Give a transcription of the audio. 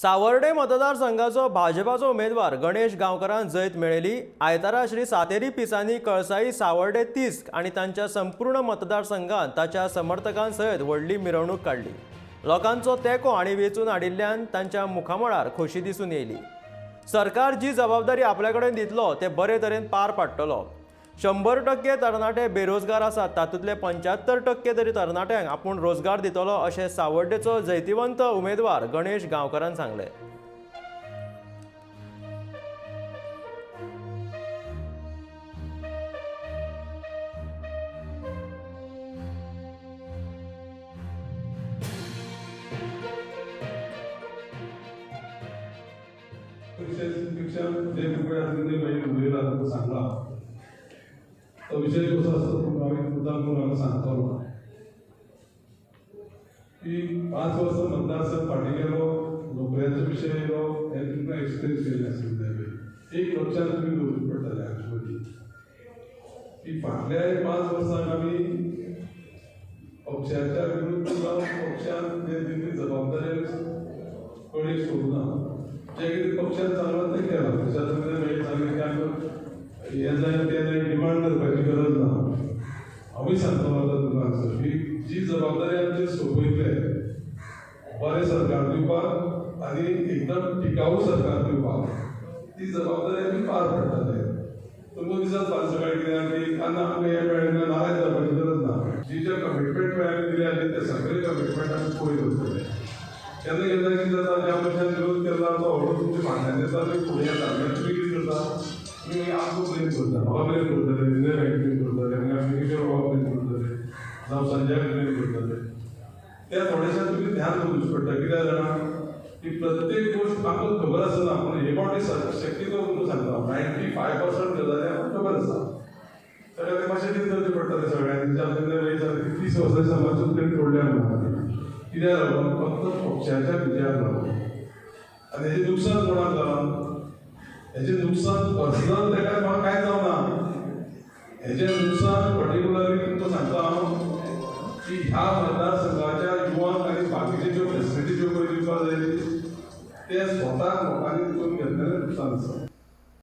सावर्डे मतदारसंघाचो भाजपाचो उमेदवार गणेश गांवकारान जैत मेळयली। आयतारा श्री सातेरी पिसांनी कळसाई सावर्डे तिस्क आणि तांच्या संपूर्ण मतदारसंघात ताच्या समर्थकां सयत व्हडली मिरवणूक काढली। लोकांचो तेंको आनी वेचून हाडिल्ल्यान तांच्या मुखामळार खोशी दिसून येयली। सरकार जी जबाबदारी आपल्या कडेन दितलो ते बरे तरेन पार पाडटलो। 100% तरणाटे बेरोजगार आसात, तातूंतले 75% तरी तरणाट्यांक आपूण रोजगार दितलो अशें सावर्डेचो जैतिवंत उमेदवार गणेश गांवकारान सांगले। तो विषय कसो असतो मुद्दाम करून सांगतो की 5 वर्ष मतदारसंघ फाटी गेलो, नोकऱ्याचो विषय येयलो, हे तुमकां एक्सपिरियन्स केल्ले आसले। एक लक्षात तुमी दवरूंक पडटलें एक्चुअली की फाटल्या 5 वर्सांक आमी पक्षाच्या विरुद्ध जावन पक्षान जे दिल्ली जबाबदारी कडेक सोडूना। जे कितें पक्षान सांगलां तें केलां। तशें वेळ सांगलें की आमी हे जाय ते जाय डिमांड करपाची गरज ना। हांवूय सांगतो आतां तुका की जी जबाबदारी आमचेर सोपयतले बरें सरकार दिवपाक आनी एकदम टिकाऊ सरकार दिवपाक, ती जबाबदारी आमी पार पडटले। तुमकां दिसत फाल्यां सकाळी कितें की आतां आमकां हे मेळना, नाराज जावपाची गरज ना। जी जे कमिटमेंट मेळ्ळे दिले आनी ते सगळे कमिटमेंट आमी पळय दवरतले। केन्ना केन्ना कितें जाता, ज्या मनशान विरोध केला तो हळू तुमच्या फाटल्यान येता ते फुडें येता। मागीर तुमी कितें करता, तुमी आमकां ब्लेम करता, म्हाका ब्लेम करतले, विनय भाईक ब्लेम करतले, किशोर बाबा ब्लेम करतले, जावं संजय ब्लेम करतले। त्या थोडेशा तुमी ध्यान दवरूंक पडटा। कित्याक जाणा की प्रत्येक गोष्ट आमकां खबर आसना, पूण हे फावटी शक्यतो तुमकां सांगता 95% गजाली आमकां खबर आसा। सगळ्यांक मातशें कितें करचें पडटलें सगळ्यांनी। जेन्ना 30 वर्सां समाजाचो प्लेन तोडल्या म्हणटा कित्याक लागून फक्त पक्षाच्या विजयाक लागून। आनी हेजें नुकसान कोणाक जालां? हेजें नुकसान पर्सनल तेका म्हाका कांय जावना। हेजें नुकसान पर्टिक्युलरली तुमकां सांगता हांव की ह्या मतदारसंघाच्या युवांक आनी बाकीचे ज्यो फॅसिलिटी ज्यो पळय दिवपाक जाय ते स्वताक लोकांनी तितून घेतलेलें नुकसान आसा।